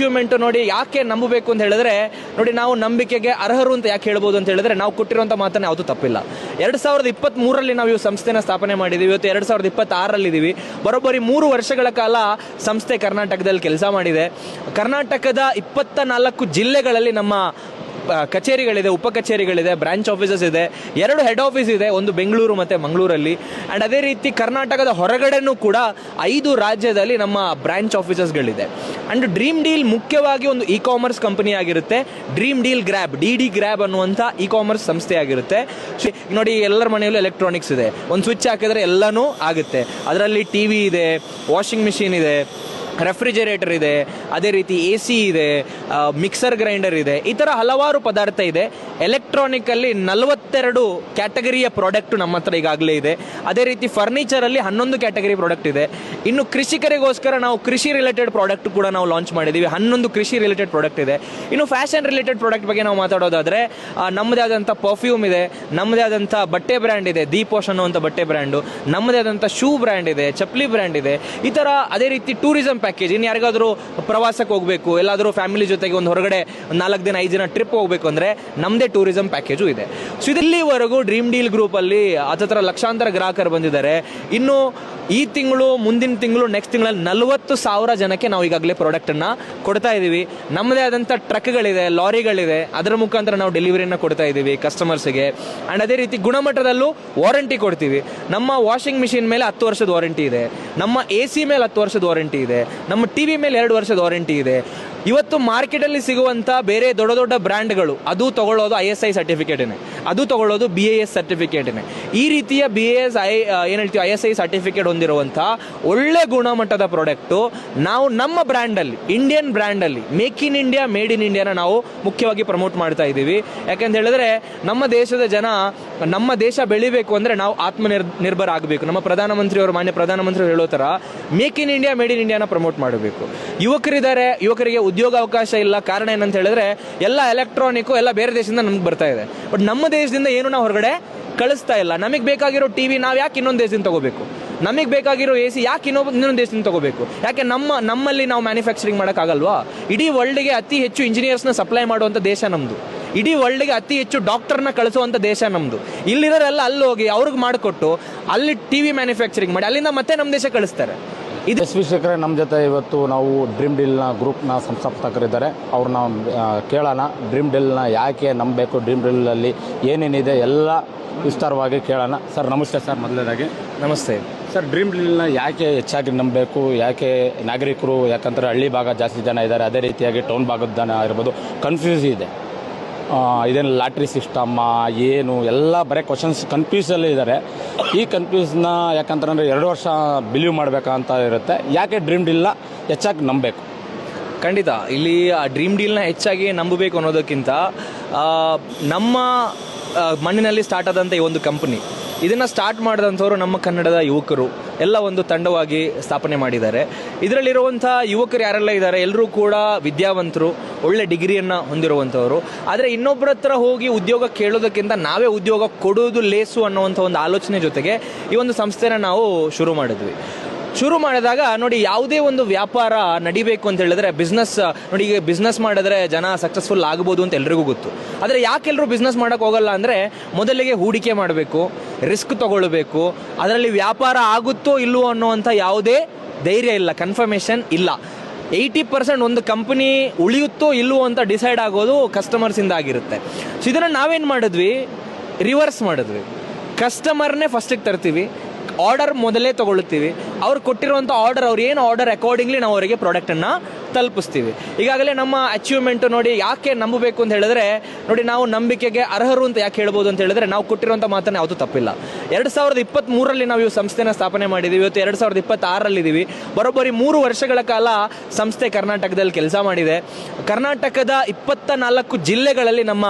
Achievement ನೋಡಿ ಯಾಕೆ ನಂಬಬೇಕು ಅಂತ ಹೇಳಿದ್ರೆ ನೋಡಿ, ನಾವು ನಂಬಿಕೆಗೆ ಅರ್ಹರು ಅಂತ ಯಾಕೆ ಹೇಳ್ಬೋದು ಅಂತ ಹೇಳಿದ್ರೆ, ನಾವು ಕೊಟ್ಟಿರುವಂಥ ಮಾತನ್ನ ಯಾವುದು ತಪ್ಪಿಲ್ಲ. 2023ರಲ್ಲಿ ನಾವು ಈ ಸಂಸ್ಥೆನ ಸ್ಥಾಪನೆ ಮಾಡಿದ್ದೀವಿ. ಇವತ್ತು 2026ರಲ್ಲಿದ್ದೀವಿ. ಬರೋಬ್ಬರಿ 3 ವರ್ಷಗಳ ಕಾಲ ಸಂಸ್ಥೆ ಕರ್ನಾಟಕದಲ್ಲಿ ಕೆಲಸ ಮಾಡಿದೆ. ಕರ್ನಾಟಕದ 24 ಜಿಲ್ಲೆಗಳಲ್ಲಿ ನಮ್ಮ ಕಚೇರಿಗಳಿದೆ, ಉಪ ಕಚೇರಿಗಳಿದೆ, ಬ್ರಾಂಚ್ ಆಫೀಸಸ್ ಇದೆ. 2 ಹೆಡ್ ಆಫೀಸ್ ಇದೆ, ಒಂದು ಬೆಂಗಳೂರು ಮತ್ತು ಮಂಗಳೂರಲ್ಲಿ. ಆ್ಯಂಡ್ ಅದೇ ರೀತಿ ಕರ್ನಾಟಕದ ಹೊರಗಡೆನೂ ಕೂಡ 5 ರಾಜ್ಯದಲ್ಲಿ ನಮ್ಮ ಬ್ರಾಂಚ್ ಆಫೀಸಸ್ಗಳಿದೆ. ಆ್ಯಂಡ್ ಡ್ರೀಮ್ ಡೀಲ್ ಮುಖ್ಯವಾಗಿ ಒಂದು ಇ ಕಾಮರ್ಸ್ ಕಂಪನಿ ಆಗಿರುತ್ತೆ. Dream deal grab, D grab ಅನ್ನುವಂಥ ಇ ಕಾಮರ್ಸ್ ಸಂಸ್ಥೆ ಆಗಿರುತ್ತೆ. ನೋಡಿ, ಎಲ್ಲರ ಮನೆಯಲ್ಲೂ ಎಲೆಕ್ಟ್ರಾನಿಕ್ಸ್ ಇದೆ. ಒಂದು ಸ್ವಿಚ್ ಹಾಕಿದ್ರೆ ಎಲ್ಲನೂ ಆಗುತ್ತೆ. ಅದರಲ್ಲಿ ಟಿ ವಿ ಇದೆ, ವಾಷಿಂಗ್ ಮಿಷಿನ್ ಇದೆ, ರೆಫ್ರಿಜರೇಟರ್ ಇದೆ, ಅದೇ ರೀತಿ AC ಇದೆ, ಮಿಕ್ಸರ್ ಗ್ರೈಂಡರ್ ಇದೆ. ಈ ಥರ ಹಲವಾರು ಪದಾರ್ಥ ಇದೆ. ಎಲೆಕ್ಟ್ರಾನಿಕಲ್ಲಿ 42 ಕ್ಯಾಟಗರಿಯ ಪ್ರಾಡಕ್ಟು ನಮ್ಮ ಹತ್ರ ಈಗಾಗಲೇ ಇದೆ. ಅದೇ ರೀತಿ ಫರ್ನಿಚರಲ್ಲಿ 11 ಕ್ಯಾಟಗರಿ ಪ್ರಾಡಕ್ಟ್ ಇದೆ. ಇನ್ನು ಕೃಷಿಕರಿಗೋಸ್ಕರ ನಾವು ಕೃಷಿ ರಿಲೇಟೆಡ್ ಪ್ರಾಡಕ್ಟ್ ಕೂಡ ನಾವು ಲಾಂಚ್ ಮಾಡಿದ್ದೀವಿ. 11 ಕೃಷಿ ರಿಲೇಟೆಡ್ ಪ್ರಾಡಕ್ಟ್ ಇದೆ. ಇನ್ನು ಫ್ಯಾಷನ್ ರಿಲೇಟೆಡ್ ಪ್ರಾಡಕ್ಟ್ ಬಗ್ಗೆ ನಾವು ಮಾತಾಡೋದಾದರೆ, ನಮ್ಮದೇ ಆದಂಥ ಪರ್ಫ್ಯೂಮ್ ಇದೆ, ನಮ್ಮದೇ ಆದಂಥ ಬಟ್ಟೆ ಬ್ರ್ಯಾಂಡ್ ಇದೆ, ದೀಪ್ ವಾಶ್ ಅನ್ನುವಂಥ ಬಟ್ಟೆ ಬ್ರ್ಯಾಂಡು, ನಮ್ಮದೇ ಆದಂಥ ಶೂ ಬ್ರ್ಯಾಂಡ್ ಇದೆ, ಚಪ್ಪಲಿ ಬ್ರ್ಯಾಂಡ್ ಇದೆ. ಈ ಥರ ಅದೇ ರೀತಿ ಟೂರಿಸಂ ಪ್ಯಾಕೇಜ್, ಇನ್ನು ಯಾರಿಗಾದರೂ ಪ್ರವಾಸಕ್ಕೆ ಹೋಗಬೇಕು, ಎಲ್ಲಾದರೂ ಫ್ಯಾಮಿಲಿ ಜೊತೆಗೆ ಒಂದು ಹೊರಗಡೆ 4 ದಿನ 5 ದಿನ ಟ್ರಿಪ್ ಹೋಗಬೇಕು ಅಂದರೆ ನಮ್ಮದೇ ಟೂರಿಸಂ ಪ್ಯಾಕೇಜು ಇದೆ. ಸೊ ಇಲ್ಲಿವರೆಗೂ ಡ್ರೀಮ್ ಡೀಲ್ ಗ್ರೂಪಲ್ಲಿ ಹತ್ತಿರ ಲಕ್ಷಾಂತರ ಗ್ರಾಹಕರು ಬಂದಿದ್ದಾರೆ. ಇನ್ನು ಈ ತಿಂಗಳು, ಮುಂದಿನ ತಿಂಗಳು, ನೆಕ್ಸ್ಟ್ ತಿಂಗಳಲ್ಲಿ 40,000 ಜನಕ್ಕೆ ನಾವು ಈಗಾಗಲೇ ಪ್ರಾಡಕ್ಟನ್ನು ಕೊಡ್ತಾ ಇದ್ದೀವಿ. ನಮ್ಮದೇ ಆದಂಥ ಟ್ರಕ್ಗಳಿದೆ, ಲಾರಿಗಳಿದೆ, ಅದರ ಮುಖಾಂತರ ನಾವು ಡೆಲಿವರಿಯನ್ನು ಕೊಡ್ತಾ ಇದ್ದೀವಿ ಕಸ್ಟಮರ್ಸ್ಗೆ. ಆ್ಯಂಡ್ ಅದೇ ರೀತಿ ಗುಣಮಟ್ಟದಲ್ಲೂ ವಾರಂಟಿ ಕೊಡ್ತೀವಿ. ನಮ್ಮ ವಾಷಿಂಗ್ ಮಿಷಿನ್ ಮೇಲೆ 10 ವರ್ಷದ ವಾರಂಟಿ ಇದೆ, ನಮ್ಮ AC ಮೇಲೆ 10 ವರ್ಷದ ವಾರಂಟಿ ಇದೆ, ನಮ್ಮ TV ಮೇಲೆ 2 ವರ್ಷದ ವಾರಂಟಿ ಇದೆ. ಇವತ್ತು ಮಾರ್ಕೆಟಲ್ಲಿ ಸಿಗುವಂಥ ಬೇರೆ ದೊಡ್ಡ ದೊಡ್ಡ ಬ್ರ್ಯಾಂಡ್ಗಳು ಅದು ತಗೊಳ್ಳೋದು ISI ಸರ್ಟಿಫಿಕೇಟೇ, ಅದು ತಗೊಳ್ಳೋದು BIS ಸರ್ಟಿಫಿಕೇಟೇ. ಈ ರೀತಿಯ BIS ಏನು ಹೇಳ್ತೀವಿ ISI ಸರ್ಟಿಫಿಕೇಟ್ ಹೊಂದಿರುವಂಥ ಒಳ್ಳೆ ಗುಣಮಟ್ಟದ ಪ್ರಾಡಕ್ಟು ನಾವು ನಮ್ಮ ಬ್ರ್ಯಾಂಡಲ್ಲಿ, ಇಂಡಿಯನ್ ಬ್ರ್ಯಾಂಡಲ್ಲಿ, make in India, made in ಇಂಡಿಯಾನ ನಾವು ಮುಖ್ಯವಾಗಿ ಪ್ರಮೋಟ್ ಮಾಡ್ತಾ ಇದ್ದೀವಿ. ಯಾಕೆಂತ ಹೇಳಿದ್ರೆ ನಮ್ಮ ದೇಶದ ಜನ, ನಮ್ಮ ದೇಶ ಬೆಳಿಬೇಕು ಅಂದರೆ ನಾವು ನಿರ್ಭರ ಆಗಬೇಕು. ನಮ್ಮ ಪ್ರಧಾನಮಂತ್ರಿಯವರು, ಮಾನ್ಯ ಪ್ರಧಾನಮಂತ್ರಿಯವರು ಹೇಳೋ ಥರ make in India, made in ಇಂಡಿಯಾನ ಪ್ರಮೋಟ್ ಮಾಡಬೇಕು. ಯುವಕರಿದ್ದಾರೆ, ಯುವಕರಿಗೆ ಉದ್ಯೋಗ ಅವಕಾಶ ಇಲ್ಲ. ಕಾರಣ ಏನಂತ ಹೇಳಿದ್ರೆ ಎಲ್ಲ ಎಲೆಕ್ಟ್ರಾನಿಕ್ಕು ಎಲ್ಲ ಬೇರೆ ದೇಶದಿಂದ ನಮ್ಗೆ ಬರ್ತಾ ಇದೆ. ಬಟ್ ನಮ್ಮ ದೇಶದಿಂದ ಏನು ನಾವು ಹೊರಗಡೆ ಕಳಿಸ್ತಾ ಇಲ್ಲ. ನಮಗೆ ಬೇಕಾಗಿರೋ TV ನಾವು ಯಾಕೆ ಇನ್ನೊಂದು ದೇಶದಿಂದ ತಗೋಬೇಕು? ನಮಗೆ ಬೇಕಾಗಿರೋ AC ಯಾಕೆ ಇನ್ನೊಂದು ದೇಶದಿಂದ ತಗೋಬೇಕು? ಯಾಕೆ ನಮ್ಮಲ್ಲಿ ನಾವು ಮ್ಯಾನುಫ್ಯಾಕ್ಚರಿಂಗ್ ಮಾಡೋಕ್ಕಾಗಲ್ವಾ? ಇಡೀ ವರ್ಲ್ಡ್ಗೆ ಅತಿ ಹೆಚ್ಚು ಇಂಜಿನಿಯರ್ಸ್ನ ಸಪ್ಲೈ ಮಾಡುವಂಥ ದೇಶ ನಮ್ಮದು. ಇಡೀ ವರ್ಲ್ಡ್ಗೆ ಅತಿ ಹೆಚ್ಚು ಡಾಕ್ಟರ್ನ ಕಳಿಸುವಂಥ ದೇಶ ನಮ್ಮದು. ಇಲ್ಲಿರೋರೆಲ್ಲ ಅಲ್ಲಿ ಹೋಗಿ ಅವ್ರಿಗೆ ಮಾಡಿಕೊಟ್ಟು ಅಲ್ಲಿ TV ಮ್ಯಾನುಫ್ಯಾಕ್ಚರಿಂಗ್ ಮಾಡಿ ಅಲ್ಲಿಂದ ಮತ್ತೆ ನಮ್ಮ ದೇಶ ಕಳಿಸ್ತಾರೆ. ಇದು ವೀಕ್ಷಕರೇ, ನಮ್ಮ ಜೊತೆ ಇವತ್ತು ನಾವು ಡ್ರೀಮ್ ಡೀಲ್ನ ಗ್ರೂಪ್ನ ಸಂಸ್ಥಾಪಕರಿದ್ದಾರೆ. ಅವ್ರನ್ನ ಕೇಳೋಣ, ಡ್ರೀಮ್ ಡೀಲ್ನ ಯಾಕೆ ನಂಬಬೇಕು, ಡ್ರೀಮ್ ಡೀಲಲ್ಲಿ ಏನೇನಿದೆ ಎಲ್ಲ ವಿಸ್ತಾರವಾಗಿ ಕೇಳೋಣ. ಸರ್ ನಮಸ್ತೆ. ಸರ್ ಮೊದಲನೇದಾಗಿ ನಮಸ್ತೆ ಸರ್. ಡ್ರೀಮ್ ಡೀಲ್ನ ಯಾಕೆ ಹೆಚ್ಚಾಗಿ ನಂಬಬೇಕು, ಯಾಕೆ ನಾಗರಿಕರು, ಯಾಕಂದರೆ ಹಳ್ಳಿ ಭಾಗ ಜಾಸ್ತಿ ಜನ ಇದ್ದಾರೆ, ಅದೇ ರೀತಿಯಾಗಿ ಟೌನ್ ಭಾಗದ ಜನ ಇರ್ಬೋದು, ಕನ್ಫ್ಯೂಸ್ ಇದೆ. ಇದೇನು ಲಾಟ್ರಿ ಸಿಸ್ಟಮ್ಮ ಏನು ಎಲ್ಲ ಬರೀ ಕ್ವಶನ್ಸ್ ಕನ್ಫ್ಯೂಸಲ್ಲಿ ಇದ್ದಾರೆ. ಈ ಕನ್ಫ್ಯೂಸ್ನ ಯಾಕಂತಂದರೆ 2 ವರ್ಷ ಬಿಲೀವ್ ಮಾಡಬೇಕಂತ ಇರುತ್ತೆ. ಯಾಕೆ ಡ್ರೀಮ್ ಡೀಲ್ನ ಹೆಚ್ಚಾಗಿ ನಂಬಬೇಕು? ಖಂಡಿತ ಇಲ್ಲಿ ಡ್ರೀಮ್ ಡೀಲ್ನ ಹೆಚ್ಚಾಗಿ ನಂಬಬೇಕು ಅನ್ನೋದಕ್ಕಿಂತ ನಮ್ಮ ಮಣ್ಣಿನಲ್ಲಿ ಸ್ಟಾರ್ಟ್ ಆದಂಥ ಈ ಒಂದು ಕಂಪನಿ, ಇದನ್ನು ಸ್ಟಾರ್ಟ್ ಮಾಡಿದಂಥವ್ರು ನಮ್ಮ ಕನ್ನಡದ ಯುವಕರು ಎಲ್ಲ ಒಂದು ತಂಡವಾಗಿ ಸ್ಥಾಪನೆ ಮಾಡಿದ್ದಾರೆ. ಇದರಲ್ಲಿರುವಂಥ ಯುವಕರು ಯಾರೆಲ್ಲ ಇದ್ದಾರೆ ಎಲ್ಲರೂ ಕೂಡ ವಿದ್ಯಾವಂತರು, ಒಳ್ಳೆ ಡಿಗ್ರಿಯನ್ನು ಹೊಂದಿರುವಂಥವ್ರು. ಆದರೆ ಇನ್ನೊಬ್ಬರ ಹತ್ರ ಹೋಗಿ ಉದ್ಯೋಗ ಕೇಳೋದಕ್ಕಿಂತ ನಾವೇ ಉದ್ಯೋಗ ಕೊಡೋದು ಲೇಸು ಅನ್ನೋವಂಥ ಒಂದು ಆಲೋಚನೆ ಜೊತೆಗೆ ಈ ಒಂದು ಸಂಸ್ಥೆನ ನಾವು ಶುರು ಮಾಡಿದ್ವಿ. ಶುರು ಮಾಡಿದಾಗ ನೋಡಿ, ಯಾವುದೇ ಒಂದು ವ್ಯಾಪಾರ ನಡಿಬೇಕು ಅಂತ ಹೇಳಿದ್ರೆ ಬಿಸ್ನೆಸ್ ನೋಡಿ, ಈಗ ಬಿಸ್ನೆಸ್ ಮಾಡಿದ್ರೆ ಜನ ಸಕ್ಸಸ್ಫುಲ್ ಆಗ್ಬೋದು ಅಂತ ಎಲ್ರಿಗೂ ಗೊತ್ತು. ಆದರೆ ಯಾಕೆಲ್ಲರೂ ಬಿಸ್ನೆಸ್ ಮಾಡೋಕ್ಕೆ ಹೋಗಲ್ಲ ಅಂದರೆ, ಮೊದಲಿಗೆ ಹೂಡಿಕೆ ಮಾಡಬೇಕು, ರಿಸ್ಕ್ ತಗೊಳ್ಬೇಕು, ಅದರಲ್ಲಿ ವ್ಯಾಪಾರ ಆಗುತ್ತೋ ಇಲ್ಲವೋ ಅನ್ನೋವಂಥ ಯಾವುದೇ ಧೈರ್ಯ ಇಲ್ಲ, ಕನ್ಫರ್ಮೇಷನ್ ಇಲ್ಲ. 80% ಒಂದು ಕಂಪನಿ ಉಳಿಯುತ್ತೋ ಇಲ್ಲವೋ ಅಂತ ಡಿಸೈಡ್ ಆಗೋದು ಕಸ್ಟಮರ್ಸಿಂದ ಆಗಿರುತ್ತೆ. ಸೊ ಇದನ್ನು ನಾವೇನು ಮಾಡಿದ್ವಿ, ರಿವರ್ಸ್ ಮಾಡಿದ್ವಿ. ಕಸ್ಟಮರ್ನೇ ಫಸ್ಟಿಗೆ ತರ್ತೀವಿ, ಆರ್ಡರ್ ಮೊದಲೇ ತೊಗೊಳ್ತೀವಿ, ಅವ್ರು ಕೊಟ್ಟಿರುವಂಥ ಆರ್ಡರ್, ಅವ್ರು ಏನು ಆರ್ಡರ್ ಅಕಾರ್ಡಿಂಗ್ಲಿ ನಾವು ಅವರಿಗೆ ಪ್ರಾಡಕ್ಟನ್ನು ತಲುಪಿಸ್ತೀವಿ. ಈಗಾಗಲೇ ನಮ್ಮ ಅಚೀವ್ಮೆಂಟು ನೋಡಿ ಯಾಕೆ ನಂಬಬೇಕು ಅಂತ ಹೇಳಿದ್ರೆ ನೋಡಿ, ನಾವು ನಂಬಿಕೆಗೆ ಅರ್ಹರು ಅಂತ ಯಾಕೆ ಹೇಳ್ಬೋದು ಅಂತ ಹೇಳಿದ್ರೆ, ನಾವು ಕೊಟ್ಟಿರುವಂಥ ಮಾತನ್ನ ಯಾವುದು ತಪ್ಪಿಲ್ಲ. 2023ರಲ್ಲಿ ನಾವು ಈ ಸಂಸ್ಥೆನ ಸ್ಥಾಪನೆ ಮಾಡಿದ್ದೀವಿ. ಇವತ್ತು 2026ರಲ್ಲಿದ್ದೀವಿ. ಬರೋಬ್ಬರಿ 3 ವರ್ಷಗಳ ಕಾಲ ಸಂಸ್ಥೆ ಕರ್ನಾಟಕದಲ್ಲಿ ಕೆಲಸ ಮಾಡಿದೆ. ಕರ್ನಾಟಕದ 24 ಜಿಲ್ಲೆಗಳಲ್ಲಿ ನಮ್ಮ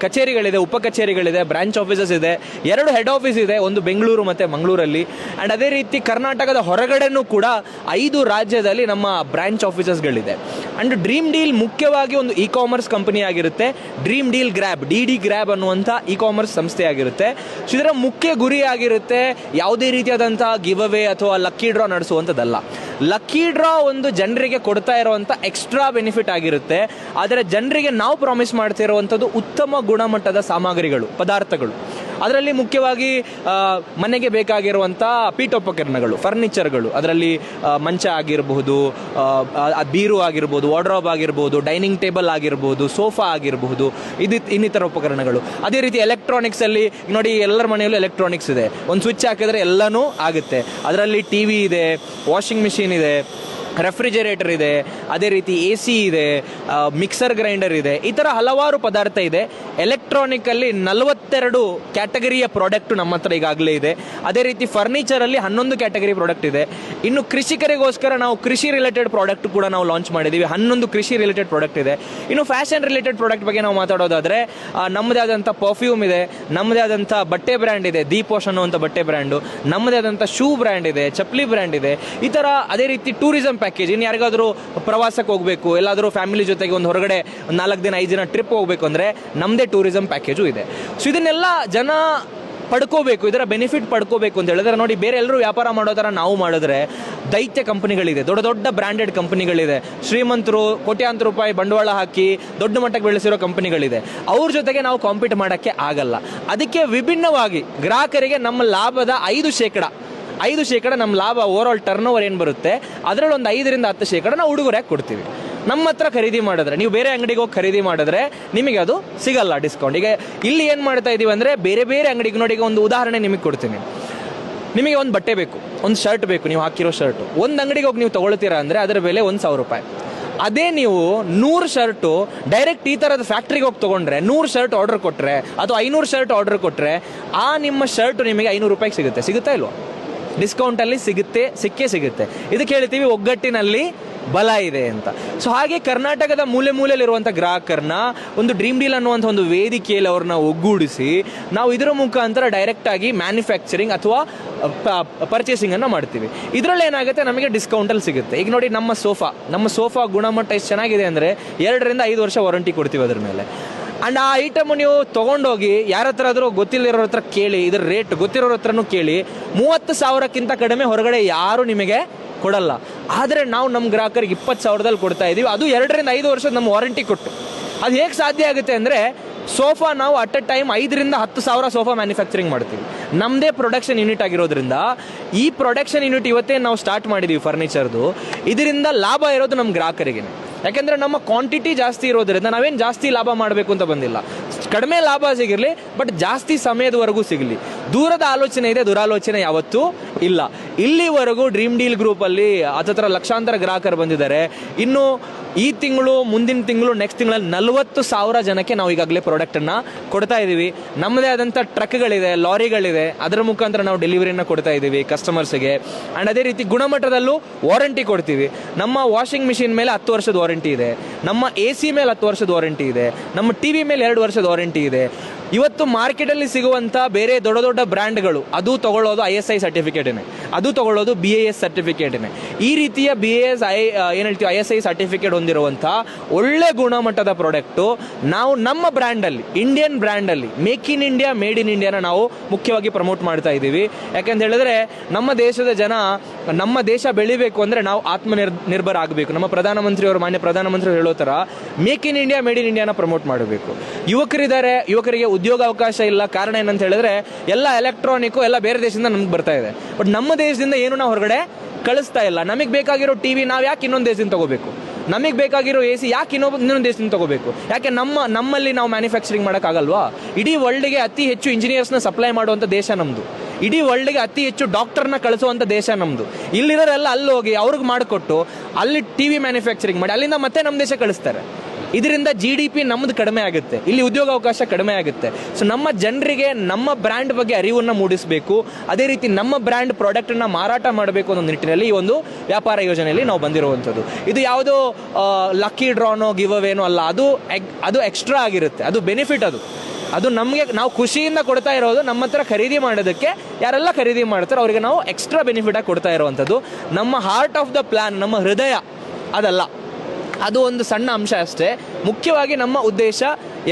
ಕಚೇರಿಗಳಿದೆ, ಉಪ ಕಚೇರಿಗಳಿದೆ, ಬ್ರಾಂಚ್ ಆಫೀಸಸ್ ಇದೆ, 2 ಹೆಡ್ ಆಫೀಸ್ ಇದೆ, ಒಂದು ಬೆಂಗಳೂರು ಮತ್ತು ಮಂಗಳೂರಲ್ಲಿ. ಆ್ಯಂಡ್ ಅದೇ ರೀತಿ ಕರ್ನಾಟಕದ ಹೊರಗಡೆನೂ ಕೂಡ 5 ರಾಜ್ಯದಲ್ಲಿ ನಮ್ಮ ಬ್ರಾಂಚ್ ಆಫೀಸಸ್ಗಳಿದೆ. ಆ್ಯಂಡ್ ಡ್ರೀಮ್ ಡೀಲ್ ಮುಖ್ಯವಾಗಿ ಒಂದು ಇ ಕಾಮರ್ಸ್ ಕಂಪನಿ ಆಗಿರುತ್ತೆ. Dream deal grab, D grab ಅನ್ನುವಂಥ ಇ ಕಾಮರ್ಸ್ ಸಂಸ್ಥೆ ಆಗಿರುತ್ತೆ. ಸೊ ಇದರ ಮುಖ್ಯ ಗುರಿ ಆಗಿರುತ್ತೆ ಯಾವುದೇ ರೀತಿಯಾದಂಥ ಗಿವ್ ಅವೇ ಅಥವಾ ಲಕ್ಕಿ ಡ್ರಾ ನಡೆಸುವಂಥದ್ದಲ್ಲ. ಲಕ್ಕಿ ಡ್ರಾ ಒಂದು ಜನರಿಗೆ ಕೊಡ್ತಾ ಇರುವಂಥ ಎಕ್ಸ್ಟ್ರಾ ಬೆನಿಫಿಟ್ ಆಗಿರುತ್ತೆ. ಆದರೆ ಜನರಿಗೆ ನಾವು ಪ್ರಾಮಿಸ್ ಮಾಡ್ತಿರುವಂಥದ್ದು ಉತ್ತಮ ಗುಣಮಟ್ಟದ ಸಾಮಗ್ರಿಗಳು, ಪದಾರ್ಥಗಳು. ಅದರಲ್ಲಿ ಮುಖ್ಯವಾಗಿ ಮನೆಗೆ ಬೇಕಾಗಿರುವಂಥ ಪೀಠೋಪಕರಣಗಳು, ಫರ್ನಿಚರ್ಗಳು, ಅದರಲ್ಲಿ ಮಂಚ ಆಗಿರಬಹುದು, ಬೀರು ಆಗಿರ್ಬೋದು, ವಾರ್ಡ್ರೋಬ್ ಆಗಿರ್ಬೋದು, ಡೈನಿಂಗ್ ಟೇಬಲ್ ಆಗಿರ್ಬೋದು, ಸೋಫಾ ಆಗಿರಬಹುದು, ಇನ್ನಿತರ ಉಪಕರಣಗಳು. ಅದೇ ರೀತಿ ಎಲೆಕ್ಟ್ರಾನಿಕ್ಸ್ ಅಲ್ಲಿ ನೋಡಿ, ಎಲ್ಲರ ಮನೆಯಲ್ಲೂ ಎಲೆಕ್ಟ್ರಾನಿಕ್ಸ್ ಇದೆ. ಒಂದು ಸ್ವಿಚ್ ಹಾಕಿದ್ರೆ ಎಲ್ಲನೂ ಆಗುತ್ತೆ. ಅದರಲ್ಲಿ ಟಿವಿ ಇದೆ, ವಾಷಿಂಗ್ ಮಿಷಿನ್ ಇದೆ, ರೆಫ್ರಿಜರೇಟರ್ ಇದೆ, ಅದೇ ರೀತಿ AC ಇದೆ, ಮಿಕ್ಸರ್ ಗ್ರೈಂಡರ್ ಇದೆ. ಈ ಥರ ಹಲವಾರು ಪದಾರ್ಥ ಇದೆ. ಎಲೆಕ್ಟ್ರಾನಿಕಲ್ಲಿ 42 ಕ್ಯಾಟಗರಿಯ ಪ್ರಾಡಕ್ಟ್ ನಮ್ಮ ಹತ್ರ ಈಗಾಗಲೇ ಇದೆ. ಅದೇ ರೀತಿ ಫರ್ನಿಚರಲ್ಲಿ 11 ಕ್ಯಾಟಗರಿ ಪ್ರಾಡಕ್ಟ್ ಇದೆ. ಇನ್ನು ಕೃಷಿಕರಿಗೋಸ್ಕರ ನಾವು ಕೃಷಿ ರಿಲೇಟೆಡ್ ಪ್ರಾಡಕ್ಟ್ ಕೂಡ ನಾವು ಲಾಂಚ್ ಮಾಡಿದ್ದೀವಿ. 11 ಕೃಷಿ ರಿಲೇಟೆಡ್ ಪ್ರಾಡಕ್ಟ್ ಇದೆ. ಇನ್ನು ಫ್ಯಾಷನ್ ರಿಲೇಟೆಡ್ ಪ್ರಾಡಕ್ಟ್ ಬಗ್ಗೆ ನಾವು ಮಾತಾಡೋದಾದರೆ ನಮ್ಮದೇ ಆದಂಥ ಪರ್ಫ್ಯೂಮ್ ಇದೆ, ನಮ್ಮದೇ ಆದಂಥ ಬಟ್ಟೆ ಬ್ರ್ಯಾಂಡ್ ಇದೆ, ದೀಪೋಶ್ ಅನ್ನುವಂಥ ಬಟ್ಟೆ ಬ್ರ್ಯಾಂಡು, ನಮ್ಮದೇ ಆದಂಥ ಶೂ ಬ್ರ್ಯಾಂಡ್ ಇದೆ, ಚಪ್ಪಲಿ ಬ್ರ್ಯಾಂಡ್ ಇದೆ. ಈ ಥರ ಅದೇ ರೀತಿ ಟೂರಿಸಂ ಪ್ಯಾಕೇಜ್, ಇನ್ನು ಯಾರಿಗಾದರೂ ಪ್ರವಾಸಕ್ಕೆ ಹೋಗಬೇಕು, ಎಲ್ಲಾದರೂ ಫ್ಯಾಮಿಲಿ ಜೊತೆಗೆ ಒಂದು ಹೊರಗಡೆ 4 ದಿನ 5 ದಿನ ಟ್ರಿಪ್ ಹೋಗಬೇಕು ಅಂದರೆ ನಮ್ಮದೇ ಟೂರಿಸಂ ಪ್ಯಾಕೇಜು ಇದೆ. ಸೊ ಇದನ್ನೆಲ್ಲ ಜನ ಪಡ್ಕೋಬೇಕು, ಇದರ ಬೆನಿಫಿಟ್ ಪಡ್ಕೋಬೇಕು ಅಂತ ಹೇಳಿದ್ರೆ ನೋಡಿ, ಬೇರೆ ಎಲ್ಲರೂ ವ್ಯಾಪಾರ ಮಾಡೋ ಥರ ನಾವು ಮಾಡಿದ್ರೆ ದೈತ್ಯ ಕಂಪನಿಗಳಿದೆ, ದೊಡ್ಡ ದೊಡ್ಡ ಬ್ರ್ಯಾಂಡೆಡ್ ಕಂಪನಿಗಳಿದೆ, ಶ್ರೀಮಂತರು ಕೋಟ್ಯಾಂತರ ರೂಪಾಯಿ ಬಂಡವಾಳ ಹಾಕಿ ದೊಡ್ಡ ಮಟ್ಟಕ್ಕೆ ಬೆಳೆಸಿರೋ ಕಂಪನಿಗಳಿದೆ. ಅವ್ರ ಜೊತೆಗೆ ನಾವು ಕಾಂಪೀಟ್ ಮಾಡೋಕ್ಕೆ ಆಗಲ್ಲ. ಅದಕ್ಕೆ ವಿಭಿನ್ನವಾಗಿ ಗ್ರಾಹಕರಿಗೆ ನಮ್ಮ ಲಾಭದ 5% ನಮ್ಮ ಲಾಭ, ಓವರ್ ಆಲ್ ಟರ್ನ್ ಓವರ್ ಏನು ಬರುತ್ತೆ ಅದರಲ್ಲಿ ಒಂದು 5ರಿಂದ 10% ನಾವು ಉಡುಗೊರೆಯಾಗಿ ಕೊಡ್ತೀವಿ. ನಮ್ಮ ಹತ್ರ ಖರೀದಿ ಮಾಡಿದ್ರೆ, ನೀವು ಬೇರೆ ಅಂಗಡಿಗೆ ಹೋಗಿ ಖರೀದಿ ಮಾಡಿದ್ರೆ ನಿಮಗೆ ಅದು ಸಿಗಲ್ಲ ಡಿಸ್ಕೌಂಟ್. ಈಗ ಇಲ್ಲಿ ಏನು ಮಾಡ್ತಾ ಇದ್ದೀವಿ ಅಂದರೆ, ಬೇರೆ ಬೇರೆ ಅಂಗಡಿಗೆ ನೋಡಿ, ಈಗ ಒಂದು ಉದಾಹರಣೆ ನಿಮಗೆ ಕೊಡ್ತೀನಿ. ನಿಮಗೆ ಒಂದು ಬಟ್ಟೆ ಬೇಕು, ಒಂದು ಶರ್ಟ್ ಬೇಕು, ನೀವು ಹಾಕಿರೋ ಶರ್ಟು ಒಂದು ಅಂಗಡಿಗೆ ಹೋಗಿ ನೀವು ತೊಗೊಳ್ತೀರಾ ಅಂದರೆ ಅದರ ಬೆಲೆ 1,000 ರೂಪಾಯಿ. ಅದೇ ನೀವು 100 ಶರ್ಟು ಡೈರೆಕ್ಟ್ ಈ ಥರದ ಫ್ಯಾಕ್ಟ್ರಿಗೆ ಹೋಗಿ ತೊಗೊಂಡ್ರೆ, 100 ಶರ್ಟ್ ಆರ್ಡರ್ ಕೊಟ್ಟರೆ ಅಥವಾ 500 ಶರ್ಟ್ ಆರ್ಡರ್ ಕೊಟ್ಟರೆ ಆ ನಿಮ್ಮ ಶರ್ಟು ನಿಮಗೆ 500 ರೂಪಾಯಿಗೆ ಸಿಗುತ್ತಾ ಇಲ್ವಾ? ಡಿಸ್ಕೌಂಟಲ್ಲಿ ಸಿಕ್ಕೇ ಸಿಗುತ್ತೆ. ಇದಕ್ಕೆ ಹೇಳ್ತೀವಿ ಒಗ್ಗಟ್ಟಿನಲ್ಲಿ ಬಲ ಇದೆ ಅಂತ. ಸೊ ಹಾಗೆ ಕರ್ನಾಟಕದ ಮೂಲೆ ಮೂಲೆಯಲ್ಲಿರುವಂಥ ಗ್ರಾಹಕರನ್ನ ಒಂದು ಡ್ರೀಮ್ ಡೀಲ್ ಅನ್ನುವಂಥ ಒಂದು ವೇದಿಕೆಯಲ್ಲಿ ಅವ್ರನ್ನ ಒಗ್ಗೂಡಿಸಿ ನಾವು ಇದರ ಮುಖಾಂತರ ಡೈರೆಕ್ಟಾಗಿ ಮ್ಯಾನುಫ್ಯಾಕ್ಚರಿಂಗ್ ಅಥವಾ ಪರ್ಚೇಸಿಂಗನ್ನು ಮಾಡ್ತೀವಿ. ಇದರಲ್ಲಿ ಏನಾಗುತ್ತೆ, ನಮಗೆ ಡಿಸ್ಕೌಂಟಲ್ಲಿ ಸಿಗುತ್ತೆ. ಈಗ ನೋಡಿ, ನಮ್ಮ ಸೋಫಾ ಗುಣಮಟ್ಟ ಎಷ್ಟು ಚೆನ್ನಾಗಿದೆ ಅಂದರೆ 2 ರಿಂದ 5 ವರ್ಷ ವಾರಂಟಿ ಕೊಡ್ತೀವಿ ಅದ್ರ ಮೇಲೆ. ಆ್ಯಂಡ್ ಆ ಐಟಮ್ ನೀವು ತೊಗೊಂಡೋಗಿ ಯಾರ ಹತ್ರ ಆದರೂ ಗೊತ್ತಿಲ್ಲದಿರೋರ ಹತ್ರ ಕೇಳಿ, ಇದರ ರೇಟ್ ಗೊತ್ತಿರೋರ ಹತ್ರನೂ ಕೇಳಿ, 30,000ಕ್ಕಿಂತ ಕಡಿಮೆ ಹೊರಗಡೆ ಯಾರು ನಿಮಗೆ ಕೊಡಲ್ಲ. ಆದರೆ ನಾವು ನಮ್ಮ ಗ್ರಾಹಕರಿಗೆ 20,000ದಲ್ಲಿ ಕೊಡ್ತಾ ಇದ್ದೀವಿ, ಅದು 2 ರಿಂದ 5 ವರ್ಷದ ನಮ್ಮ ವಾರಂಟಿ ಕೊಟ್ಟು. ಅದು ಹೇಗೆ ಸಾಧ್ಯ ಆಗುತ್ತೆ ಅಂದರೆ, ಸೋಫಾ ನಾವು ಅಟ್ ಎ ಟೈಮ್ 5 ರಿಂದ 10,000 ಸೋಫಾ ಮ್ಯಾನುಫ್ಯಾಕ್ಚರಿಂಗ್ ಮಾಡ್ತೀವಿ. ನಮ್ಮದೇ ಪ್ರೊಡಕ್ಷನ್ ಯೂನಿಟ್ ಆಗಿರೋದ್ರಿಂದ, ಈ ಪ್ರೊಡಕ್ಷನ್ ಯೂನಿಟ್ ಇವತ್ತೇ ನಾವು ಸ್ಟಾರ್ಟ್ ಮಾಡಿದ್ದೀವಿ ಫರ್ನಿಚರ್ದು. ಇದರಿಂದ ಲಾಭ ಇರೋದು ನಮ್ಮ ಗ್ರಾಹಕರಿಗೆ. ಯಾಕೆಂದರೆ ನಮ್ಮ ಕ್ವಾಂಟಿಟಿ ಜಾಸ್ತಿ ಇರೋದ್ರಿಂದ ನಾವೇನು ಜಾಸ್ತಿ ಲಾಭ ಮಾಡಬೇಕು ಅಂತ ಬಂದಿಲ್ಲ. ಕಡಿಮೆ ಲಾಭ ಸಿಗಿರಲಿ, ಬಟ್ ಜಾಸ್ತಿ ಸಮಯದವರೆಗೂ ಸಿಗಲಿ. ದೂರದ ಆಲೋಚನೆ ಇದೆ, ದುರಾಲೋಚನೆ ಯಾವತ್ತೂ ಇಲ್ಲ. ಇಲ್ಲಿವರೆಗೂ ಡ್ರೀಮ್ ಡೀಲ್ ಗ್ರೂಪಲ್ಲಿ ಹತ್ತತ್ರ ಲಕ್ಷಾಂತರ ಗ್ರಾಹಕರು ಬಂದಿದ್ದಾರೆ. ಇನ್ನು ಈ ತಿಂಗಳು, ಮುಂದಿನ ತಿಂಗಳು, ನೆಕ್ಸ್ಟ್ ತಿಂಗಳಲ್ಲಿ 40,000 ಜನಕ್ಕೆ ನಾವು ಈಗಾಗಲೇ ಪ್ರಾಡಕ್ಟನ್ನು ಕೊಡ್ತಾ ಇದ್ದೀವಿ. ನಮ್ಮದೇ ಆದಂಥ ಟ್ರಕ್ಗಳಿದೆ, ಲಾರಿಗಳಿದೆ, ಅದರ ಮುಖಾಂತರ ನಾವು ಡೆಲಿವರಿಯನ್ನು ಕೊಡ್ತಾ ಇದ್ದೀವಿ ಕಸ್ಟಮರ್ಸ್ಗೆ. ಆ್ಯಂಡ್ ಅದೇ ರೀತಿ ಗುಣಮಟ್ಟದಲ್ಲೂ ವಾರಂಟಿ ಕೊಡ್ತೀವಿ. ನಮ್ಮ ವಾಷಿಂಗ್ ಮಿಷಿನ್ ಮೇಲೆ 10 ವರ್ಷದ ವಾರಂಟಿ ಇದೆ, ನಮ್ಮ AC ಮೇಲೆ 10 ವರ್ಷದ ವಾರಂಟಿ ಇದೆ, ನಮ್ಮ TV ಮೇಲೆ 2 ವರ್ಷದ ವಾರಂಟಿ ಇದೆ. ಇವತ್ತು ಮಾರ್ಕೆಟಲ್ಲಿ ಸಿಗುವಂಥ ಬೇರೆ ದೊಡ್ಡ ದೊಡ್ಡ ಬ್ರ್ಯಾಂಡ್ಗಳು ಅದು ತಗೊಳ್ಳೋದು ISI ಸರ್ಟಿಫಿಕೇಟೇನೆ, ಅದು ತಗೊಳ್ಳೋದು BIS ಸರ್ಟಿಫಿಕೇಟೇನೆ. ಈ ರೀತಿಯ BIS ಏನು ಹೇಳ್ತೀವಿ ISI ಸರ್ಟಿಫಿಕೇಟ್ ಹೊಂದಿರುವಂಥ ಒಳ್ಳೆ ಗುಣಮಟ್ಟದ ಪ್ರಾಡಕ್ಟು ನಾವು ನಮ್ಮ ಬ್ರ್ಯಾಂಡಲ್ಲಿ, ಇಂಡಿಯನ್ ಬ್ರ್ಯಾಂಡಲ್ಲಿ, make in India, made in ಇಂಡಿಯಾನ ನಾವು ಮುಖ್ಯವಾಗಿ ಪ್ರಮೋಟ್ ಮಾಡ್ತಾ ಇದ್ದೀವಿ. ಯಾಕೆಂತ ಹೇಳಿದ್ರೆ ನಮ್ಮ ದೇಶದ ಜನ, ನಮ್ಮ ದೇಶ ಬೆಳಿಬೇಕು ಅಂದರೆ ನಾವು ನಿರ್ಭರ ಆಗಬೇಕು. ನಮ್ಮ ಮಾನ್ಯ ಪ್ರಧಾನಮಂತ್ರಿ ಹೇಳೋ ಥರ make in India, made in ಇಂಡಿಯಾನ ಪ್ರಮೋಟ್ ಮಾಡಬೇಕು. ಯುವಕರಿಗೆ ಉದ್ಯೋಗ ಅವಕಾಶ ಇಲ್ಲ. ಕಾರಣ ಏನಂತ ಹೇಳಿದ್ರೆ ಎಲ್ಲ ಎಲೆಕ್ಟ್ರಾನಿಕ್ಕು ಎಲ್ಲ ಬೇರೆ ದೇಶದಿಂದ ನಮ್ಗೆ ಬರ್ತಾ ಇದೆ. ಬಟ್ ನಮ್ಮ ದೇಶದಿಂದ ಏನು ನಾವು ಹೊರಗಡೆ ಕಳಿಸ್ತಾ ಇಲ್ಲ. ನಮಗೆ ಬೇಕಾಗಿರೋ TV ನಾವು ಯಾಕೆ ಇನ್ನೊಂದು ದೇಶದಿಂದ ತಗೋಬೇಕು? ನಮಗೆ ಬೇಕಾಗಿರೋ AC ಯಾಕೆ ಇನ್ನೊಂದು ದೇಶದಿಂದ ತಗೋಬೇಕು? ಯಾಕೆ ನಮ್ಮಲ್ಲಿ ನಾವು ಮ್ಯಾನುಫ್ಯಾಕ್ಚರಿಂಗ್ ಮಾಡೋಕ್ಕಾಗಲ್ವಾ? ಇಡೀ ವರ್ಲ್ಡ್ಗೆ ಅತಿ ಹೆಚ್ಚು ಇಂಜಿನಿಯರ್ಸ್ನ ಸಪ್ಲೈ ಮಾಡುವಂಥ ದೇಶ ನಮ್ಮದು. ಇಡೀ ವರ್ಲ್ಡ್ಗೆ ಅತಿ ಹೆಚ್ಚು ಡಾಕ್ಟರ್ನ ಕಳಿಸುವಂಥ ದೇಶ ನಮ್ಮದು. ಇಲ್ಲಿರೋರೆಲ್ಲ ಅಲ್ಲಿ ಹೋಗಿ ಅವ್ರಿಗೆ ಮಾಡಿಕೊಟ್ಟು ಅಲ್ಲಿ TV ಮ್ಯಾನುಫ್ಯಾಕ್ಚರಿಂಗ್ ಮಾಡಿ ಅಲ್ಲಿಂದ ಮತ್ತೆ ನಮ್ಮ ದೇಶ ಕಳಿಸ್ತಾರೆ. ಇದರಿಂದ GDP ನಮ್ಮದು ಕಡಿಮೆ ಆಗುತ್ತೆ, ಇಲ್ಲಿ ಉದ್ಯೋಗ ಅವಕಾಶ ಕಡಿಮೆ ಆಗುತ್ತೆ. ಸೊ ನಮ್ಮ ಜನರಿಗೆ ನಮ್ಮ ಬ್ರ್ಯಾಂಡ್ ಬಗ್ಗೆ ಅರಿವನ್ನು ಮೂಡಿಸಬೇಕು. ಅದೇ ರೀತಿ ನಮ್ಮ ಬ್ರ್ಯಾಂಡ್ ಪ್ರಾಡಕ್ಟನ್ನು ಮಾರಾಟ ಮಾಡಬೇಕು ಅನ್ನೋ ನಿಟ್ಟಿನಲ್ಲಿ ಈ ಒಂದು ವ್ಯಾಪಾರ ಯೋಜನೆಯಲ್ಲಿ ನಾವು ಬಂದಿರುವಂಥದ್ದು. ಇದು ಯಾವುದೋ ಲಕ್ಕಿ ಡ್ರಾನೋ ಗಿವ್ ಅವೇನೋ ಅಲ್ಲ, ಅದು ಎಕ್ಸ್ಟ್ರಾ ಆಗಿರುತ್ತೆ, ಅದು ಬೆನಿಫಿಟ್. ಅದು ನಮಗೆ ನಾವು ಖುಷಿಯಿಂದ ಕೊಡ್ತಾ ಇರೋದು. ನಮ್ಮ ಹತ್ರ ಖರೀದಿ ಮಾಡೋದಕ್ಕೆ ಯಾರೆಲ್ಲ ಖರೀದಿ ಮಾಡ್ತಾರೋ ಅವರಿಗೆ ನಾವು ಎಕ್ಸ್ಟ್ರಾ ಬೆನಿಫಿಟಾಗಿ ಕೊಡ್ತಾ ಇರುವಂಥದ್ದು. ನಮ್ಮ ಹಾರ್ಟ್ ಆಫ್ ದ ಪ್ಲ್ಯಾನ್, ನಮ್ಮ ಹೃದಯ ಅದಲ್ಲ, ಅದು ಒಂದು ಸಣ್ಣ ಅಂಶ ಅಷ್ಟೇ. ಮುಖ್ಯವಾಗಿ ನಮ್ಮ ಉದ್ದೇಶ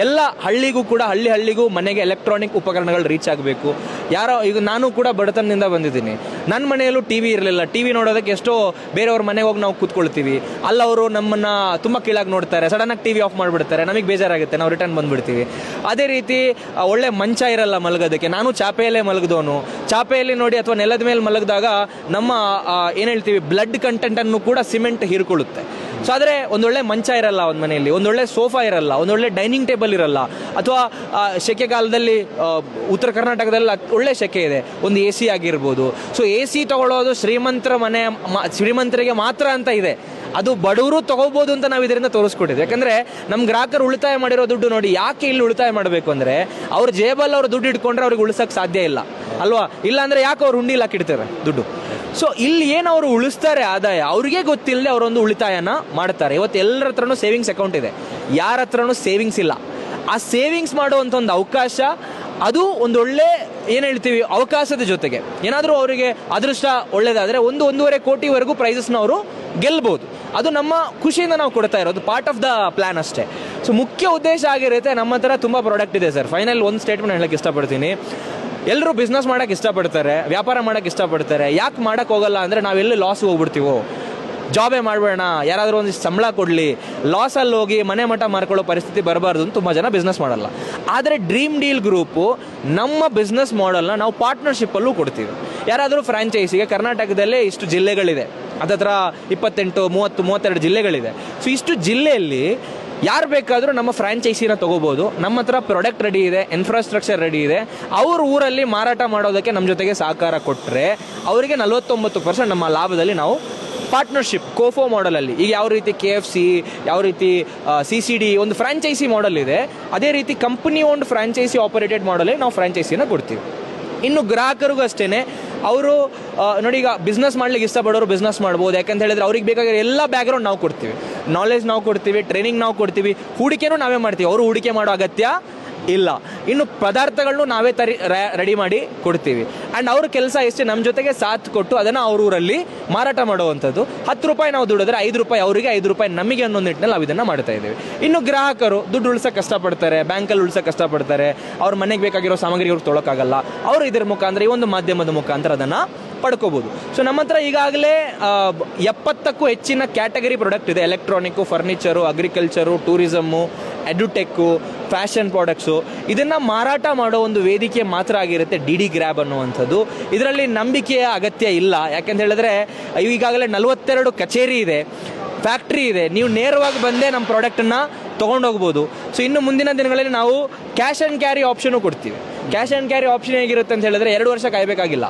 ಎಲ್ಲ ಹಳ್ಳಿಗೂ ಕೂಡ ಹಳ್ಳಿಗೂ ಮನೆಗೆ ಎಲೆಕ್ಟ್ರಾನಿಕ್ ಉಪಕರಣಗಳು ರೀಚ್ ಆಗಬೇಕು. ಯಾರೋ ಈಗ ನಾನು ಕೂಡ ಬಡತನದಿಂದ ಬಂದಿದ್ದೀನಿ. ನನ್ನ ಮನೆಯಲ್ಲೂ ಟಿವಿ ಇರಲಿಲ್ಲ. ಟಿವಿ ನೋಡೋದಕ್ಕೆ ಎಷ್ಟೋ ಬೇರೆಯವ್ರ ಮನೆಗೆ ಹೋಗಿ ನಾವು ಕೂತ್ಕೊಳ್ತೀವಿ. ಅಲ್ಲವರು ನಮ್ಮನ್ನ ತುಂಬ ಕೀಳಾಗಿ ನೋಡ್ತಾರೆ, ಸಡನ್ನಾಗಿ ಟಿವಿ ಆಫ್ ಮಾಡಿಬಿಡ್ತಾರೆ, ನಮಗೆ ಬೇಜಾರಾಗುತ್ತೆ, ನಾವು ರಿಟರ್ನ್ ಬಂದ್ಬಿಡ್ತೀವಿ. ಅದೇ ರೀತಿ ಒಳ್ಳೆ ಮಂಚ ಇರಲ್ಲ ಮಲಗೋದಕ್ಕೆ. ನಾನು ಚಾಪೆಯಲ್ಲೇ ಮಲಗಿದವನು. ಚಾಪೆಯಲ್ಲಿ ನೋಡಿ ಅಥವಾ ನೆಲದ ಮೇಲೆ ಮಲಗಿದಾಗ ನಮ್ಮ ಏನು ಹೇಳ್ತೀವಿ ಬ್ಲಡ್ ಕಂಟೆಂಟ್ ಅನ್ನು ಕೂಡ ಸಿಮೆಂಟ್ ಹೀರ್ಕೊಳ್ಳುತ್ತೆ. ಸೊ ಆದರೆ ಒಂದೊಳ್ಳೆ ಮಂಚ ಇರಲ್ಲ ಒಂದು ಮನೆಯಲ್ಲಿ, ಒಂದೊಳ್ಳೆ ಸೋಫಾ ಇರಲ್ಲ, ಒಂದೊಳ್ಳೆ ಡೈನಿಂಗ್ ಟೇಬಲ್ ಇರಲ್ಲ. ಅಥವಾ ಸೆಕೆಗಾಲದಲ್ಲಿ ಉತ್ತರ ಕರ್ನಾಟಕದಲ್ಲಿ ಒಳ್ಳೆ ಸೆಕೆ ಇದೆ, ಒಂದು ಎ ಸಿ ಆಗಿರ್ಬೋದು. ಸೊ ಎ ಸಿ ತಗೊಳ್ಳೋದು ಶ್ರೀಮಂತರಿಗೆ ಮಾತ್ರ ಅಂತ ಇದೆ. ಅದು ಬಡವರು ತಗೋಬಹುದು ಅಂತ ನಾವು ಇದರಿಂದ ತೋರಿಸ್ಕೊಟ್ಟಿದ್ವಿ. ಯಾಕಂದ್ರೆ ನಮ್ಮ ಗ್ರಾಹಕರು ಉಳಿತಾಯ ಮಾಡಿರೋ ದುಡ್ಡು ನೋಡಿ. ಯಾಕೆ ಇಲ್ಲಿ ಉಳಿತಾಯ ಮಾಡಬೇಕು ಅಂದ್ರೆ ಅವ್ರ ಜೇಬಲ್ಲಿ ಅವ್ರು ದುಡ್ಡು ಇಟ್ಕೊಂಡ್ರೆ ಅವ್ರಿಗೆ ಉಳಿಸಕ್ ಸಾಧ್ಯ ಇಲ್ಲ ಅಲ್ವಾ? ಇಲ್ಲ ಅಂದ್ರೆ ಯಾಕೆ ಅವ್ರು ಹುಂಡಿಲ್ ಹಾಕಿಡ್ತಾರೆ ದುಡ್ಡು. ಸೊ ಇಲ್ಲಿ ಏನು ಅವರು ಉಳಿಸ್ತಾರೆ ಆದಾಯ, ಅವ್ರಿಗೆ ಗೊತ್ತಿಲ್ಲದೆ ಅವರೊಂದು ಉಳಿತಾಯನ ಮಾಡ್ತಾರೆ. ಇವತ್ತು ಎಲ್ಲರ ಹತ್ರನೂ ಸೇವಿಂಗ್ಸ್ ಅಕೌಂಟ್ ಇದೆ, ಯಾರ ಹತ್ರನೂ ಸೇವಿಂಗ್ಸ್ ಇಲ್ಲ. ಆ ಸೇವಿಂಗ್ಸ್ ಮಾಡುವಂಥ ಒಂದು ಅವಕಾಶ, ಅದು ಒಂದೊಳ್ಳೆ ಏನು ಹೇಳ್ತೀವಿ ಅವಕಾಶದ ಜೊತೆಗೆ ಏನಾದರೂ ಅವರಿಗೆ ಅದೃಷ್ಟ ಒಳ್ಳೇದಾದರೆ 1-1.5 ಕೋಟಿವರೆಗೂ ಪ್ರೈಸಸ್ನ ಅವರು ಗೆಲ್ಬಹುದು. ಅದು ನಮ್ಮ ಖುಷಿಯಿಂದ ನಾವು ಕೊಡ್ತಾ ಇರೋದು, ಪಾರ್ಟ್ ಆಫ್ ದ ಪ್ಲಾನ್ ಅಷ್ಟೇ. ಸೊ ಮುಖ್ಯ ಉದ್ದೇಶ ಆಗಿರುತ್ತೆ, ನಮ್ಮ ಹತ್ರ ತುಂಬ ಪ್ರಾಡಕ್ಟ್ ಇದೆ ಸರ್. ಫೈನಲ್ ಒಂದು ಸ್ಟೇಟ್ಮೆಂಟ್ ಹೇಳಕ್ಕೆ ಇಷ್ಟಪಡ್ತೀನಿ. ಎಲ್ಲರೂ ಬಿಸ್ನೆಸ್ ಮಾಡೋಕ್ಕೆ ಇಷ್ಟಪಡ್ತಾರೆ, ವ್ಯಾಪಾರ ಮಾಡೋಕ್ಕೆ ಇಷ್ಟಪಡ್ತಾರೆ. ಯಾಕೆ ಮಾಡೋಕ್ಕೆ ಹೋಗಲ್ಲ ಅಂದರೆ ನಾವೆಲ್ಲಿ ಲಾಸ್ ಹೋಗ್ಬಿಡ್ತೀವೋ, ಜಾಬೇ ಮಾಡಬೇಡ, ಯಾರಾದರೂ ಒಂದಿಷ್ಟು ಸಂಬಳ ಕೊಡಲಿ, ಲಾಸಲ್ಲಿ ಹೋಗಿ ಮನೆ ಮಠ ಮಾರ್ಕೊಳ್ಳೋ ಪರಿಸ್ಥಿತಿ ಬರಬಾರ್ದು ಅಂತ ತುಂಬ ಜನ ಬಿಸ್ನೆಸ್ ಮಾಡಲ್ಲ. ಆದರೆ ಡ್ರೀಮ್ ಡೀಲ್ ಗ್ರೂಪು ನಮ್ಮ ಬಿಸ್ನೆಸ್ ಮಾಡೆಲ್ನ ನಾವು ಪಾರ್ಟ್ನರ್ಶಿಪ್ಪಲ್ಲೂ ಕೊಡ್ತೀವಿ. ಯಾರಾದರೂ ಫ್ರಾಂಚೈಸಿಗೆ ಕರ್ನಾಟಕದಲ್ಲೇ ಇಷ್ಟು ಜಿಲ್ಲೆಗಳಿದೆ, ಅದತ್ರ 28, 30, 32 ಜಿಲ್ಲೆಗಳಿದೆ. ಸೊ ಇಷ್ಟು ಜಿಲ್ಲೆಯಲ್ಲಿ ಯಾರು ಬೇಕಾದರೂ ನಮ್ಮ ಫ್ರಾಂಚೈಸಿನ ತೊಗೋಬೋದು. ನಮ್ಮ ಹತ್ರ ಪ್ರಾಡಕ್ಟ್ ರೆಡಿ ಇದೆ, ಇನ್ಫ್ರಾಸ್ಟ್ರಕ್ಚರ್ ರೆಡಿ ಇದೆ. ಅವ್ರ ಊರಲ್ಲಿ ಮಾರಾಟ ಮಾಡೋದಕ್ಕೆ ನಮ್ಮ ಜೊತೆಗೆ ಸಹಕಾರ ಕೊಟ್ಟರೆ ಅವರಿಗೆ 49% ನಮ್ಮ ಲಾಭದಲ್ಲಿ ನಾವು ಪಾರ್ಟ್ನರ್ಶಿಪ್ ಕೋಫೋ ಮಾಡೆಲಲ್ಲಿ, ಈಗ ಯಾವ ರೀತಿ KFC, ಯಾವ ರೀತಿ CCD ಒಂದು ಫ್ರಾಂಚೈಸಿ ಮಾಡೆಲ್ ಇದೆ, ಅದೇ ರೀತಿ ಕಂಪನಿ ಓನ್ಡ್ ಫ್ರಾಂಚೈಸಿ ಆಪರೇಟೆಡ್ ಮಾಡಲಲ್ಲಿ ನಾವು ಫ್ರಾಂಚೈಸಿನ ಕೊಡ್ತೀವಿ. ಇನ್ನು ಗ್ರಾಹಕರಿಗೂ ಅಷ್ಟೇ, ಅವರು ನೋಡಿ ಈಗ ಬಿಸ್ನೆಸ್ ಮಾಡ್ಲಿಕ್ಕೆ ಇಷ್ಟಪಡೋರು ಬಿಸ್ನೆಸ್ ಮಾಡ್ಬೋದು. ಯಾಕಂತ ಹೇಳಿದ್ರೆ ಅವ್ರಿಗೆ ಬೇಕಾಗಿರೋ ಎಲ್ಲ ಬ್ಯಾಕ್ಗ್ರೌಂಡ್ ನಾವು ಕೊಡ್ತೀವಿ, ನಾಲೆಜ್ ನಾವು ಕೊಡ್ತೀವಿ, ಟ್ರೈನಿಂಗ್ ನಾವು ಕೊಡ್ತೀವಿ, ಹೂಡಿಕೆನೂ ನಾವೇ ಮಾಡ್ತೀವಿ. ಅವರು ಹೂಡಿಕೆ ಮಾಡೋ ಅಗತ್ಯ ಇಲ್ಲ. ಇನ್ನು ಪದಾರ್ಥಗಳನ್ನು ನಾವೇ ರೆಡಿ ಮಾಡಿ ಕೊಡ್ತೀವಿ. ಆ್ಯಂಡ್ ಅವ್ರ ಕೆಲಸ ಎಷ್ಟೇ ನಮ್ಮ ಜೊತೆಗೆ ಸಾಥ್ ಕೊಟ್ಟು ಅದನ್ನು ಅವ್ರ ಊರಲ್ಲಿ ಮಾರಾಟ ಮಾಡುವಂಥದ್ದು. 10 ರೂಪಾಯಿ ನಾವು ದುಡಿದ್ರೆ 5 ರೂಪಾಯಿ ಅವರಿಗೆ, 5 ರೂಪಾಯಿ ನಮಗೆ ಅನ್ನೋ ನಿಟ್ಟಿನಲ್ಲಿ ನಾವು ಇದನ್ನು ಮಾಡ್ತಾ ಇದ್ದೀವಿ. ಇನ್ನು ಗ್ರಾಹಕರು ದುಡ್ಡು ಉಳಿಸೋಕೆ ಕಷ್ಟಪಡ್ತಾರೆ, ಬ್ಯಾಂಕಲ್ಲಿ ಉಳಿಸೋಕೆ ಕಷ್ಟಪಡ್ತಾರೆ, ಅವ್ರ ಮನೆಗೆ ಬೇಕಾಗಿರೋ ಸಾಮಗ್ರಿ ಅವ್ರಿಗೆ ತೊಳಕಾಗಲ್ಲ. ಅವರು ಇದರ ಮುಖಾಂತರ ಈ ಒಂದು ಮಾಧ್ಯಮದ ಮುಖಾಂತರ ಅದನ್ನು ಪಡ್ಕೋಬೋದು. ಸೊ ನಮ್ಮ ಹತ್ರ ಈಗಾಗಲೇ 70ಕ್ಕೂ ಹೆಚ್ಚಿನ ಕ್ಯಾಟಗರಿ ಪ್ರಾಡಕ್ಟ್ ಇದೆ. Electronic, furniture, agriculture, tourism, edutech, fashion products. ಇದನ್ನು ಮಾರಾಟ ಮಾಡೋ ಒಂದು ವೇದಿಕೆ ಮಾತ್ರ ಆಗಿರುತ್ತೆ DD ಗ್ರ್ಯಾಬ್ ಅನ್ನುವಂಥದ್ದು. ಇದರಲ್ಲಿ ನಂಬಿಕೆಯ ಅಗತ್ಯ ಇಲ್ಲ. ಯಾಕೆಂತ ಹೇಳಿದ್ರೆ ಈಗಾಗಲೇ 42 ಕಚೇರಿ ಇದೆ, ಫ್ಯಾಕ್ಟ್ರಿ ಇದೆ. ನೀವು ನೇರವಾಗಿ ಬಂದೇ ನಮ್ಮ ಪ್ರಾಡಕ್ಟನ್ನು ತೊಗೊಂಡೋಗ್ಬೋದು. ಸೊ ಇನ್ನು ಮುಂದಿನ ದಿನಗಳಲ್ಲಿ ನಾವು ಕ್ಯಾಶ್ ಆ್ಯಂಡ್ ಕ್ಯಾರಿ ಆಪ್ಷನು ಕೊಡ್ತೀವಿ. ಕ್ಯಾಶ್ ಆ್ಯಂಡ್ ಕ್ಯಾರಿ ಆಪ್ಷನ್ ಹೇಗಿರುತ್ತೆ ಅಂತ ಹೇಳಿದ್ರೆ 2 ವರ್ಷ ಕಾಯಬೇಕಾಗಿಲ್ಲ.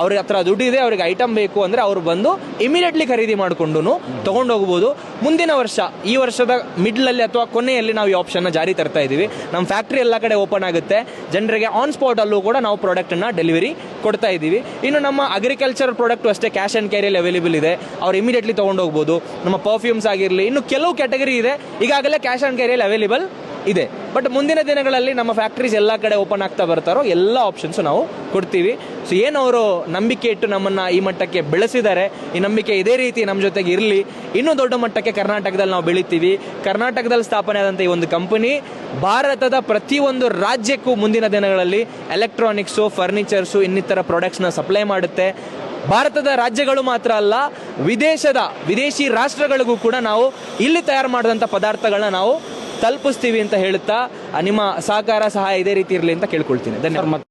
ಅವ್ರಿಗೆ ಹತ್ರ ದುಡ್ಡಿದೆ, ಅವ್ರಿಗೆ ಐಟಮ್ ಬೇಕು ಅಂದರೆ ಅವರು ಬಂದು ಇಮಿಡಿಯೇಟ್ಲಿ ಖರೀದಿ ಮಾಡಿಕೊಂಡು ತೊಗೊಂಡೋಗ್ಬೋದು. ಮುಂದಿನ ವರ್ಷ, ಈ ವರ್ಷದ ಮಿಡ್ಲಲ್ಲಿ ಅಥವಾ ಕೊನೆಯಲ್ಲಿ ನಾವು ಈ ಆಪ್ಷನ್ನ ಜಾರಿ ತರ್ತಾ ಇದ್ದೀವಿ. ನಮ್ಮ ಫ್ಯಾಕ್ಟ್ರಿ ಎಲ್ಲ ಕಡೆ ಓಪನ್ ಆಗುತ್ತೆ, ಜನರಿಗೆ ಆನ್ ಸ್ಪಾಟಲ್ಲೂ ಕೂಡ ನಾವು ಪ್ರಾಡಕ್ಟನ್ನು ಡೆಲಿವರಿ ಕೊಡ್ತಾ ಇದ್ದೀವಿ. ಇನ್ನು ನಮ್ಮ ಅಗ್ರಿಕಲ್ಚರ್ ಪ್ರಾಡಕ್ಟು ಅಷ್ಟೇ ಕ್ಯಾಶ್ ಆ್ಯಂಡ್ ಕ್ಯಾರಿಯಲ್ಲಿ ಅವೈಲೇಬಲ್ ಇದೆ, ಅವ್ರು ಇಮಿಡಿಯೇಟ್ಲಿ ತೊಗೊಂಡೋಗ್ಬೋದು. ನಮ್ಮ ಪರ್ಫ್ಯೂಮ್ಸ್ ಆಗಿರಲಿ, ಇನ್ನು ಕೆಲವು ಕ್ಯಾಟಗರಿ ಇದೆ ಈಗಾಗಲೇ ಕ್ಯಾಶ್ ಆ್ಯಂಡ್ ಕ್ಯಾರಿಯಲ್ಲಿ ಅವೈಲೇಬಲ್ ಇದೆ. ಬಟ್ ಮುಂದಿನ ದಿನಗಳಲ್ಲಿ ನಮ್ಮ ಫ್ಯಾಕ್ಟ್ರೀಸ್ ಎಲ್ಲ ಕಡೆ ಓಪನ್ ಆಗ್ತಾ ಬರ್ತಾರೋ ಎಲ್ಲ ಆಪ್ಷನ್ಸು ನಾವು ಕೊಡ್ತೀವಿ. ಸೊ ಏನು ಅವರು ನಂಬಿಕೆ ಇಟ್ಟು ನಮ್ಮನ್ನು ಈ ಮಟ್ಟಕ್ಕೆ ಬೆಳೆಸಿದ್ದಾರೆ, ಈ ನಂಬಿಕೆ ಇದೇ ರೀತಿ ನಮ್ಮ ಜೊತೆಗೆ ಇರಲಿ. ಇನ್ನೂ ದೊಡ್ಡ ಮಟ್ಟಕ್ಕೆ ಕರ್ನಾಟಕದಲ್ಲಿ ನಾವು ಬೆಳಿತೀವಿ. ಕರ್ನಾಟಕದಲ್ಲಿ ಸ್ಥಾಪನೆ ಆದಂಥ ಈ ಒಂದು ಕಂಪನಿ ಭಾರತದ ಪ್ರತಿಯೊಂದು ರಾಜ್ಯಕ್ಕೂ ಮುಂದಿನ ದಿನಗಳಲ್ಲಿ ಎಲೆಕ್ಟ್ರಾನಿಕ್ಸು, ಫರ್ನಿಚರ್ಸು, ಇನ್ನಿತರ ಪ್ರಾಡಕ್ಟ್ಸ್ನ ಸಪ್ಲೈ ಮಾಡುತ್ತೆ. ಭಾರತದ ರಾಜ್ಯಗಳು ಮಾತ್ರ ಅಲ್ಲ, ವಿದೇಶಿ ರಾಷ್ಟ್ರಗಳಿಗೂ ಕೂಡ ನಾವು ಇಲ್ಲಿ ತಯಾರು ಮಾಡಿದಂಥ ಪದಾರ್ಥಗಳನ್ನ ನಾವು ತಲುಪಿಸ್ತೀವಿ ಅಂತ ಹೇಳುತ್ತಾ ನಿಮ್ಮ ಸಹಕಾರ ಸಹಾಯ ಇದೇ ರೀತಿ ಇರಲಿ ಅಂತ ಕೇಳ್ಕೊಳ್ತೀನಿ. ಧನ್ಯವಾದ.